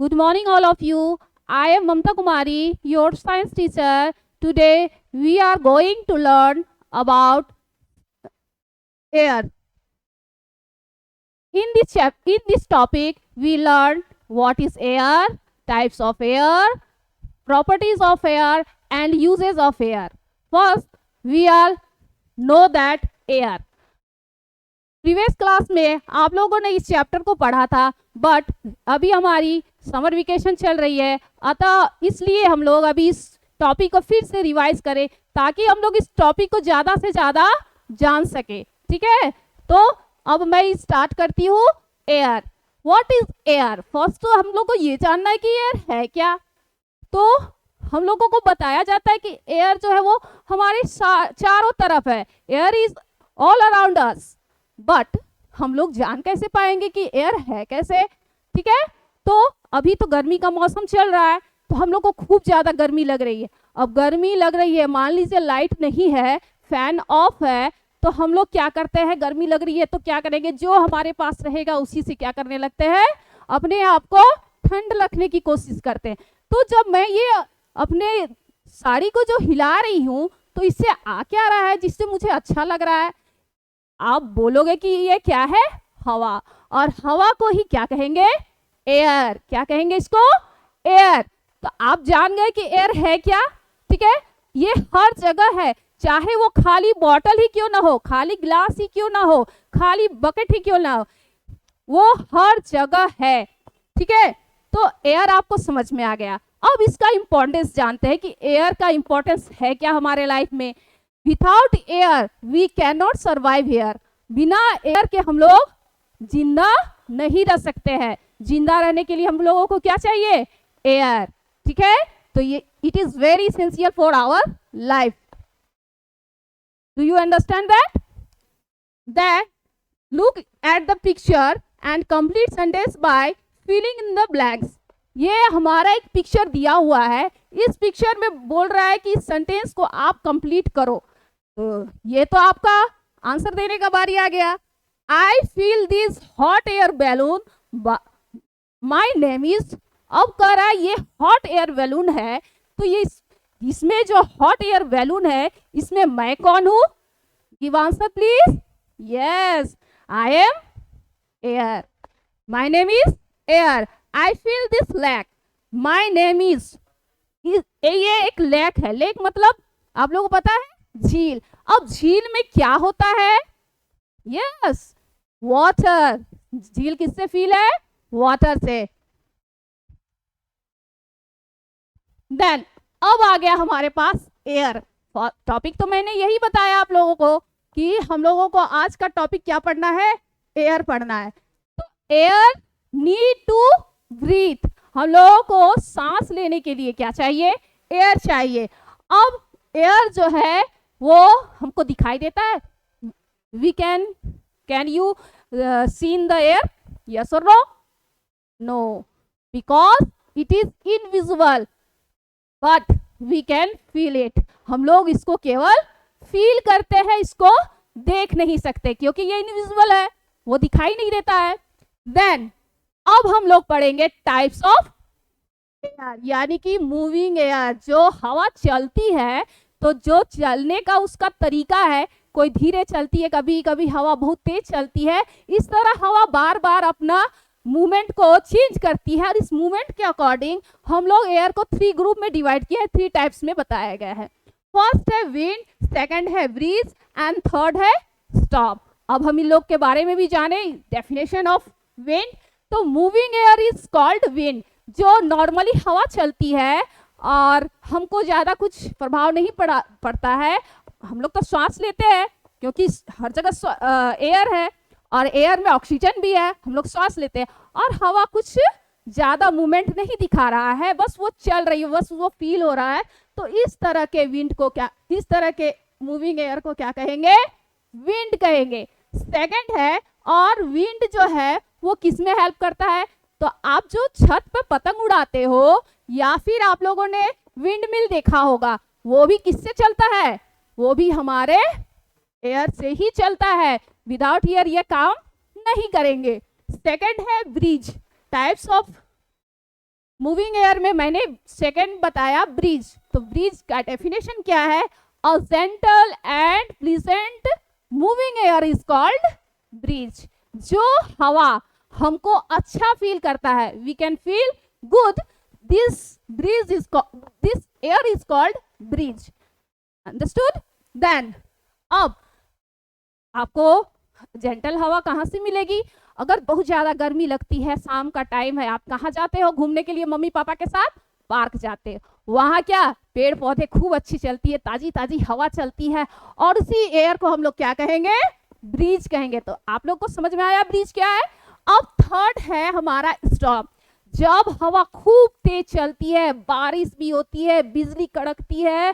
Good morning, all of you. I am Mamta Kumari, your science teacher. Today, we are going to learn about air. In this topic, we learn what is air, types of air, properties of air, and uses of air. First, we all know that air. Previous class में आप लोगों ने इस chapter को पढ़ा था, but अभी हमारी समर वेकेशन चल रही है, अतः इसलिए हम लोग अभी इस टॉपिक को फिर से रिवाइज करें ताकि हम लोग इस टॉपिक को ज़्यादा से ज़्यादा जान सके। ठीक है, तो अब मैं स्टार्ट करती हूँ। Air, what is air? First तो हम लोग को ये जानना है कि एयर है क्या। तो हम लोगों को बताया जाता है कि एयर जो है वो हमारे चारों तरफ है। Air is all around us, but हम लोग जान कैसे पाएंगे कि एयर है कैसे? ठीक है, तो अभी तो गर्मी का मौसम चल रहा है, तो हम लोग को खूब ज्यादा गर्मी लग रही है। अब गर्मी लग रही है, मान लीजिए लाइट नहीं है, फैन ऑफ है, तो हम लोग क्या करते हैं? गर्मी लग रही है तो क्या करेंगे? जो हमारे पास रहेगा उसी से क्या करने लगते हैं? अपने आप को ठंड रखने की कोशिश करते हैं। तो जब मैं ये अपने साड़ी को जो हिला रही हूँ, तो इससे आ क्या रहा है जिससे मुझे अच्छा लग रहा है? आप बोलोगे कि ये क्या है? हवा। और हवा को ही क्या कहेंगे? एयर। क्या कहेंगे इसको? एयर। तो आप जान गए कि एयर है क्या। ठीक है, ये हर जगह है, चाहे वो खाली बॉटल ही क्यों ना हो, खाली ग्लास ही क्यों ना हो, खाली बकेट ही क्यों ना हो, वो हर जगह है। ठीक है, तो एयर आपको समझ में आ गया। अब इसका इंपॉर्टेंस जानते हैं कि एयर का इंपॉर्टेंस है क्या हमारे लाइफ में। Without air we can not survive here. बिना एयर के हम लोग जिंदा नहीं रह सकते हैं। जिंदा रहने के लिए हम लोगों को क्या चाहिए? एयर। ठीक है, तो ये it is very essential for our life. Do you understand that? That look at the picture and complete sentence by filling in the blanks. ये हमारा एक पिक्चर दिया हुआ है, इस पिक्चर में बोल रहा है कि इस सेंटेंस को आप कंप्लीट करो। तो ये तो आपका आंसर देने का बारी आ गया। I feel this hot air balloon, my name is. अब कह रहा है ये हॉट एयर बैलून है, तो ये इसमें जो हॉट एयर बैलून है, इसमें मैं कौन हूं? Give answer please. Yes, I am air. My name is air. I feel this lake, my name is. ये एक लेक है। लेक मतलब आप लोगों को पता है? झील। अब झील में क्या होता है? Yes, water. झील किससे फील है? वाटर से। देन अब आ गया हमारे पास एयर। टॉपिक तो मैंने यही बताया आप लोगों को कि हम लोगों को आज का टॉपिक क्या पढ़ना है? एयर पढ़ना है। तो एयर नीड टू ब्रीथ। हम लोगों को सांस लेने के लिए क्या चाहिए? एयर चाहिए। अब एयर जो है वो हमको दिखाई देता है। We can you see in the air? Yes और no? No, because it is invisible, but we can feel it. हम लोग इसको केवल फील करते हैं, इसको देख नहीं सकते क्योंकि ये इनविजिबल है, वो दिखाई नहीं देता है। देन अब हम लोग पढ़ेंगे टाइप्स ऑफ एयर, यानी कि मूविंग एयर। जो हवा चलती है, तो जो चलने का उसका तरीका है, कोई धीरे चलती है, कभी कभी हवा बहुत तेज चलती है। इस तरह हवा बार बार अपना मूवमेंट को चेंज करती है, और इस मूवमेंट के अकॉर्डिंग हम लोग एयर को 3 ग्रुप में डिवाइड किया है, 3 टाइप्स में बताया गया है। फर्स्ट है विंड, सेकंड है ब्रीज, एंड थर्ड है स्टॉर्म। अब हम इन लोग के बारे में भी जाने डेफिनेशन ऑफ विंड। तो moving air is called wind. जो नॉर्मली हवा चलती है और हमको ज्यादा कुछ प्रभाव नहीं पड़ता है, हम लोग तो श्वास लेते हैं क्योंकि हर जगह एयर है, और एयर में ऑक्सीजन भी है, हम लोग श्वास लेते हैं, और हवा कुछ ज्यादा मूवमेंट नहीं दिखा रहा है, बस वो चल रही है, बस वो फील हो रहा है। तो इस तरह के विंड को क्या, इस तरह के मूविंग एयर को क्या कहेंगे? विंड कहेंगे। सेकंड है, और विंड जो है वो किस में हेल्प करता है? तो आप जो छत पे पतंग उड़ाते हो, या फिर आप लोगों ने विंड मिल देखा होगा, वो भी किससे चलता है? वो भी हमारे एयर से ही चलता है। विदाउट एयर ये काम नहीं करेंगे। सेकंड है bridge. Types of moving air में मैंने सेकंड बताया ब्रीज। तो ब्रीज का डेफिनेशन क्या है? A gentle and pleasant moving air is called breeze. जो हवा हमको अच्छा फील करता है, we can feel good, this air is called breeze. Understood? Then अब आपको जेंटल हवा कहाँ से मिलेगी? अगर बहुत ज्यादा गर्मी लगती है, शाम का टाइम है, आप कहाँ जाते हो घूमने के लिए? मम्मी पापा के साथ पार्क जाते हो। वहां क्या पेड़ पौधे खूब अच्छी चलती है, ताजी ताजी हवा चलती है, और उसी एयर को हम लोग क्या कहेंगे? ब्रीज कहेंगे। तो आप लोग को समझ में आया ब्रीज क्या है? अब थर्ड है हमारा स्टॉर्म। जब हवा खूब तेज चलती है, बारिश भी होती है, बिजली कड़कती है,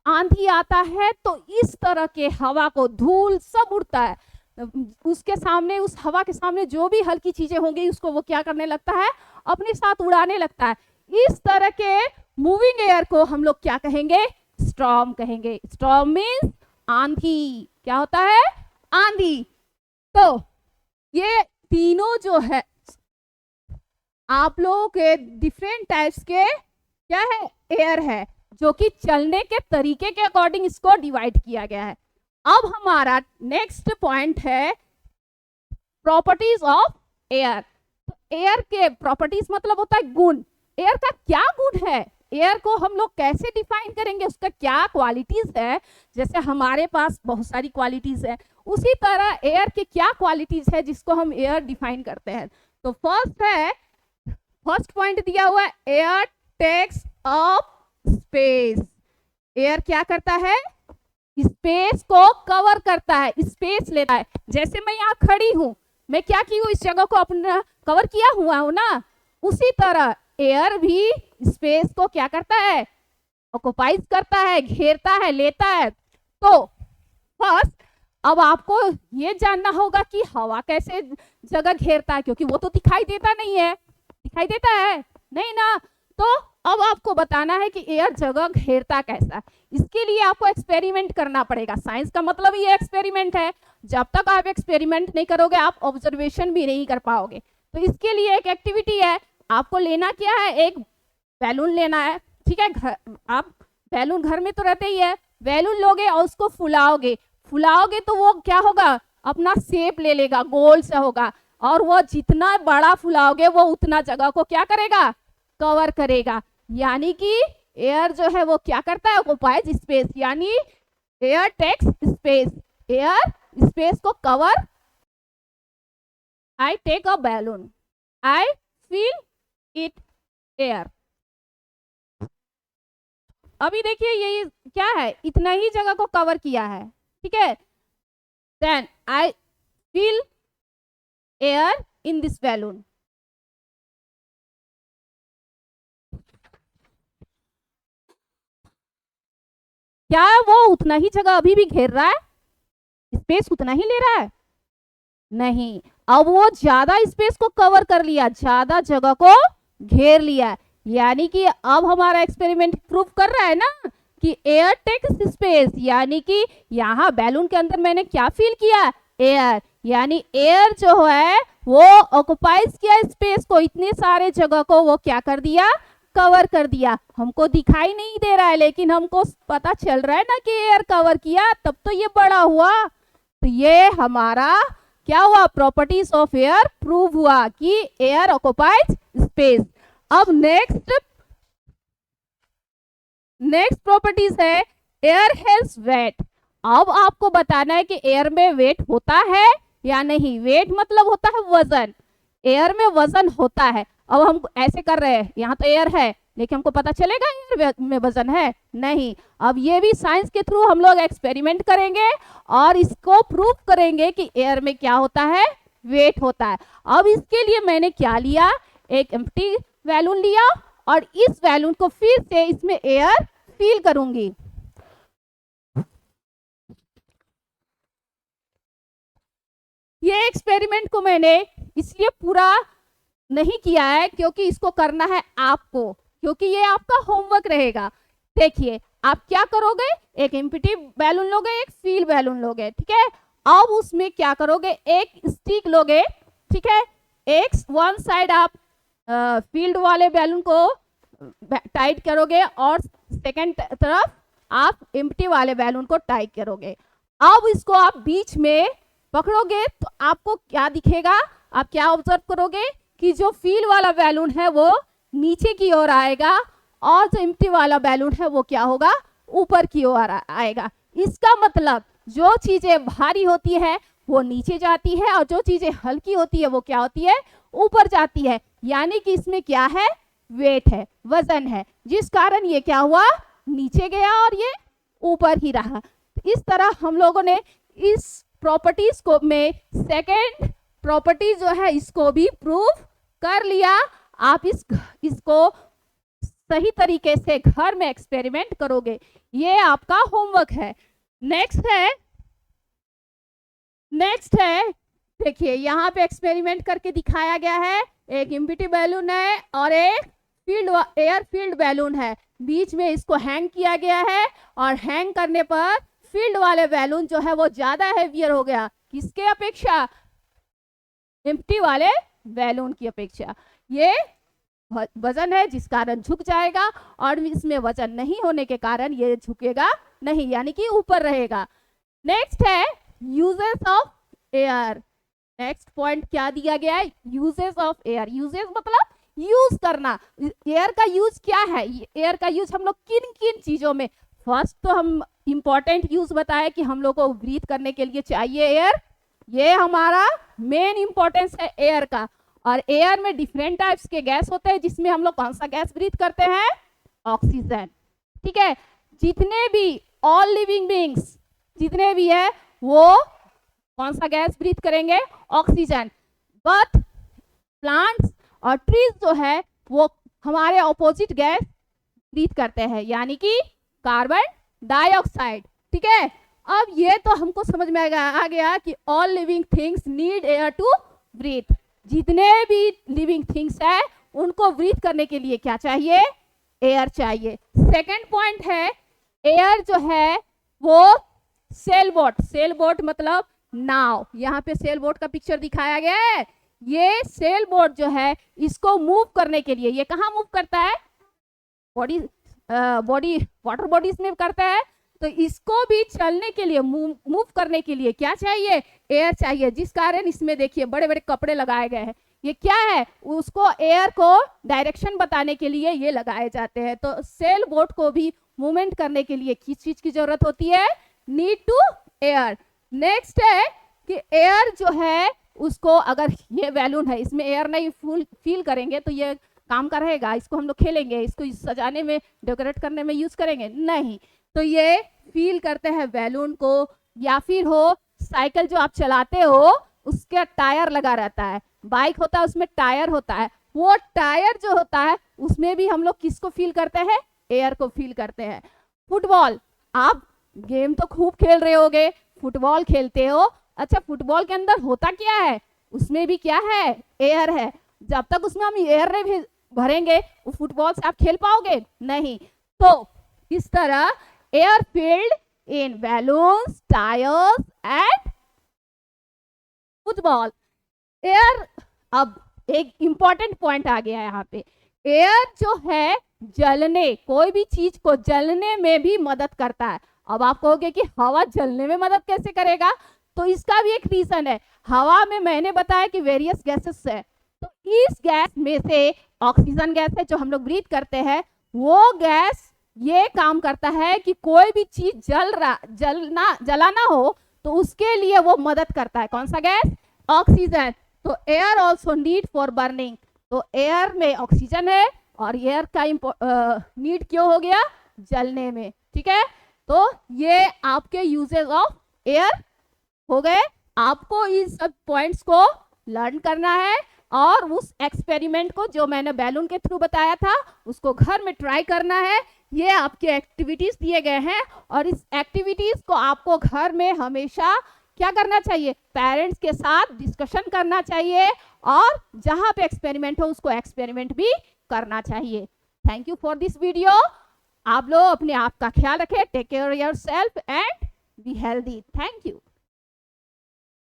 आंधी आता है, तो इस तरह के हवा को धूल सब उड़ता है, उसके सामने, उस हवा के सामने जो भी हल्की चीजें होंगी उसको वो क्या करने लगता है? अपने साथ उड़ाने लगता है। इस तरह के मूविंग एयर को हम लोग क्या कहेंगे? स्टॉर्म कहेंगे। स्टॉर्म मीन्स आंधी। क्या होता है? आंधी। तो ये तीनों जो है आप लोगों के डिफरेंट टाइप्स के क्या है? एयर है, जो कि चलने के तरीके के अकॉर्डिंग इसको डिवाइड किया गया है। अब हमारा नेक्स्ट पॉइंट है प्रॉपर्टीज ऑफ एयर। तो एयर के प्रॉपर्टीज मतलब होता है गुण। एयर का क्या गुण है? एयर को हम लोग कैसे डिफाइन करेंगे? उसका क्या क्वालिटीज है? जैसे हमारे पास बहुत सारी क्वालिटीज है, उसी तरह एयर की क्या क्वालिटीज है जिसको हम एयर डिफाइन करते हैं। तो फर्स्ट पॉइंट दिया हुआ है, air takes up space. Air क्या करता है? स्पेस को कवर करता है, स्पेस लेता है। जैसे मैं यहाँ खड़ी हूँ, मैं क्या की हूँ? इस जगह को अपना कवर किया हुआ हूँ ना, उसी तरह एयर भी स्पेस को क्या करता है? ऑक्युपाइज करता है, घेरता है, लेता है। तो फर्स्ट अब आपको ये जानना होगा कि हवा कैसे जगह घेरता है, क्योंकि वो तो दिखाई देता नहीं है। दिखाई देता है? नहीं ना। तो अब आपको बताना है कि एयर जगह घेरता कैसा है। इसके लिए आपको एक्सपेरिमेंट करना पड़ेगा। साइंस का मतलब ये एक्सपेरिमेंट है। जब तक आप एक्सपेरिमेंट नहीं करोगे, आप ऑब्जर्वेशन भी नहीं कर पाओगे। तो इसके लिए एक एक्टिविटी है, आपको लेना क्या है? एक बैलून लेना है, ठीक है? आप बैलून घर में तो रहते ही है, बैलून लोगे और उसको फुलाओगे। फुलाओगे तो वो क्या होगा? अपना शेप ले लेगा, गोल सा होगा, और वो जितना बड़ा फुलाओगे वो उतना जगह को क्या करेगा? कवर करेगा। यानी कि एयर जो है वो क्या करता है? ऑक्युपाइज स्पेस, यानी air takes space. Air space को cover. I take a balloon, I feel it air. अभी देखिए ये क्या है? इतना ही जगह को कवर किया है, ठीक है? Then I feel air in this balloon. क्या वो उतना ही जगह अभी भी घेर रहा है? स्पेस उतना ही ले रहा है? नहीं, अब वो ज्यादा स्पेस को कवर कर लिया, ज्यादा जगह को घेर लिया। यानी कि अब हमारा एक्सपेरिमेंट प्रूव कर रहा है ना कि एयर टेक्स स्पेस, यानी कि यहाँ बैलून के अंदर मैंने क्या फील किया? एयर। यानी एयर जो है वो ऑक्युपाइज किया स्पेस को, इतने सारे जगह को वो क्या कर दिया? कवर कर दिया। हमको दिखाई नहीं दे रहा है, लेकिन हमको पता चल रहा है ना कि एयर कवर किया, तब तो ये बड़ा हुआ। तो ये हमारा क्या हुआ? प्रॉपर्टीज ऑफ एयर प्रूव हुआ कि एयर ऑक्युपाइज स्पेस। अब नेक्स्ट प्रॉपर्टीज है एयर हेल्स वेट। अब आपको बताना है कि एयर में वेट होता है या नहीं। वेट मतलब होता है वजन। एयर में वजन होता है। अब हम ऐसे कर रहे हैं, यहाँ तो एयर है, लेकिन हमको पता चलेगा एयर में वजन है? नहीं। अब ये भी साइंस के थ्रू हम लोग एक्सपेरिमेंट करेंगे और इसको प्रूव करेंगे कि एयर में क्या होता है? वेट होता है। अब इसके लिए मैंने क्या लिया? एक एम्प्टी बैलून लिया, और इस बैलून को फिर से इसमें एयर फील करूंगी। ये एक्सपेरिमेंट को मैंने इसलिए पूरा नहीं किया है क्योंकि इसको करना है आपको, क्योंकि ये आपका होमवर्क रहेगा। देखिए आप क्या करोगे? एक एम्प्टी बैलून लोगे, एक फील बैलून लोगे, ठीक है? अब उसमें क्या करोगे? एक स्टिक लोगे, ठीक है? एक वन साइड आप फील्ड वाले बैलून को टाइट करोगे और सेकंड तरफ आप एम्प्टी वाले बैलून को टाइट करोगे। अब इसको आप बीच में पकड़ोगे तो आपको क्या दिखेगा, आप क्या ऑब्जर्व करोगे कि जो फील्ड वाला बैलून है वो नीचे की ओर आएगा और जो एम्प्टी वाला बैलून है वो क्या होगा, ऊपर की ओर आएगा। इसका मतलब जो चीजें भारी होती है वो नीचे जाती है और जो चीजें हल्की होती है वो क्या होती है, ऊपर जाती है। यानी कि इसमें क्या है, वेट है, वजन है, जिस कारण ये क्या हुआ, नीचे गया और ये ऊपर ही रहा। इस तरह हम लोगों ने इस प्रॉपर्टीज को में सेकंड प्रॉपर्टी जो है इसको भी प्रूव कर लिया। आप इसको सही तरीके से घर में एक्सपेरिमेंट करोगे, ये आपका होमवर्क है। नेक्स्ट है देखिए यहाँ पे एक्सपेरिमेंट करके दिखाया गया है। एक एम्प्टी बैलून है और एक एयर फील्ड बैलून है, बीच में इसको हैंग किया गया है और हैंग करने पर फील्ड वाले बैलून जो है वो ज्यादा हेवियर हो गया, किसके अपेक्षा, एम्प्टी वाले बैलून की अपेक्षा। ये वजन है जिस कारण झुक जाएगा और इसमें वजन नहीं होने के कारण ये झुकेगा नहीं, यानी कि ऊपर रहेगा। नेक्स्ट है uses of air. Next point क्या दिया गया है, यूजेस ऑफ एयर। यूजेस मतलब यूज करना। एयर का यूज क्या है, एयर का यूज हम लोग किन किन चीजों में, फर्स्ट तो हम इंपॉर्टेंट यूज बताए कि हम लोग को ब्रीथ करने के लिए चाहिए एयर, ये हमारा मेन इंपॉर्टेंस है एयर का। और एयर में डिफरेंट टाइप्स के गैस होते हैं, जिसमें हम लोग कौन सा गैस ब्रीथ करते हैं, ऑक्सीजन। ठीक है, जितने भी ऑल लिविंग बीइंग्स जितने भी है वो कौन सा गैस ब्रीथ करेंगे, ऑक्सीजन। बट प्लांट्स और ट्रीज जो है वो हमारे ऑपोजिट गैस ब्रीथ करते हैं, यानी कि कार्बन डाइऑक्साइड। ठीक है, अब ये तो हमको समझ में आ गया कि all living things need air to breathe. जितने भी लिविंग थिंग्स है उनको ब्रीथ करने के लिए क्या चाहिए, एयर चाहिए। सेकंड पॉइंट है एयर जो है वो सेल बोट मतलब नाव। यहाँ पे सेल बोट का पिक्चर दिखाया गया है। ये सेल बोट जो है इसको मूव करने के लिए, ये कहाँ मूव करता है, बॉडी वाटर बॉडीज में करता है, तो इसको भी चलने के लिए मूव करने के लिए क्या चाहिए, एयर चाहिए। जिस कारण इसमें देखिए बड़े बड़े कपड़े लगाए गए हैं, ये क्या है, उसको एयर को डायरेक्शन बताने के लिए ये लगाए जाते हैं। तो सेल बोट को भी मूवमेंट करने के लिए किस चीज की जरूरत होती है, नीड टू एयर। नेक्स्ट है कि एयर जो है उसको, अगर ये बैलून है इसमें एयर नहीं फील करेंगे तो ये काम का रहेगा, इसको हम लोग खेलेंगे, इसको सजाने में डेकोरेट करने में यूज करेंगे नहीं, तो ये फील करते हैं बैलून को। या फिर हो साइकिल जो आप चलाते हो उसका टायर लगा रहता है, बाइक होता है उसमें टायर होता है, वो टायर जो होता है उसमें भी हम लोग किसको फील करते हैं, एयर को फील करते हैं। फुटबॉल, आप गेम तो खूब खेल रहे होगे, फुटबॉल खेलते हो, अच्छा फुटबॉल के अंदर होता क्या है, उसमें भी क्या है, एयर है। जब तक उसमें हम एयर नहीं भरेंगे वो फुटबॉल से आप खेल पाओगे नहीं। तो इस तरह air field in balloons, tyres and football. Air, अब एक इंपॉर्टेंट पॉइंट आ गया है यहाँ पे, एयर जो है जलने, कोई भी चीज को जलने में भी मदद करता है। अब आप कहोगे कि हवा जलने में मदद कैसे करेगा, तो इसका भी एक रीजन है। हवा में मैंने बताया कि वेरियस गैसेस है, तो इस गैस में से ऑक्सीजन गैस है जो हम लोग ब्रीथ करते हैं, वो गैस ये काम करता है कि कोई भी चीज जलाना हो तो उसके लिए वो मदद करता है। कौन सा गैस, ऑक्सीजन। तो air also need for burning, तो एयर में ऑक्सीजन है और एयर का नीड क्यों हो गया, जलने में। ठीक है, तो ये आपके यूजेस ऑफ एयर हो गए। आपको इन सब पॉइंट्स को लर्न करना है और उस एक्सपेरिमेंट को जो मैंने बैलून के थ्रू बताया था उसको घर में ट्राई करना है। ये आपके एक्टिविटीज दिए गए हैं और इस एक्टिविटीज को आपको घर में हमेशा क्या करना चाहिए, पेरेंट्स के साथ डिस्कशन करना चाहिए और जहां पे एक्सपेरिमेंट हो उसको एक्सपेरिमेंट भी करना चाहिए। Thank you for this video. आप लोग अपने आप का ख्याल रखें, take care yourself and be healthy. Thank you.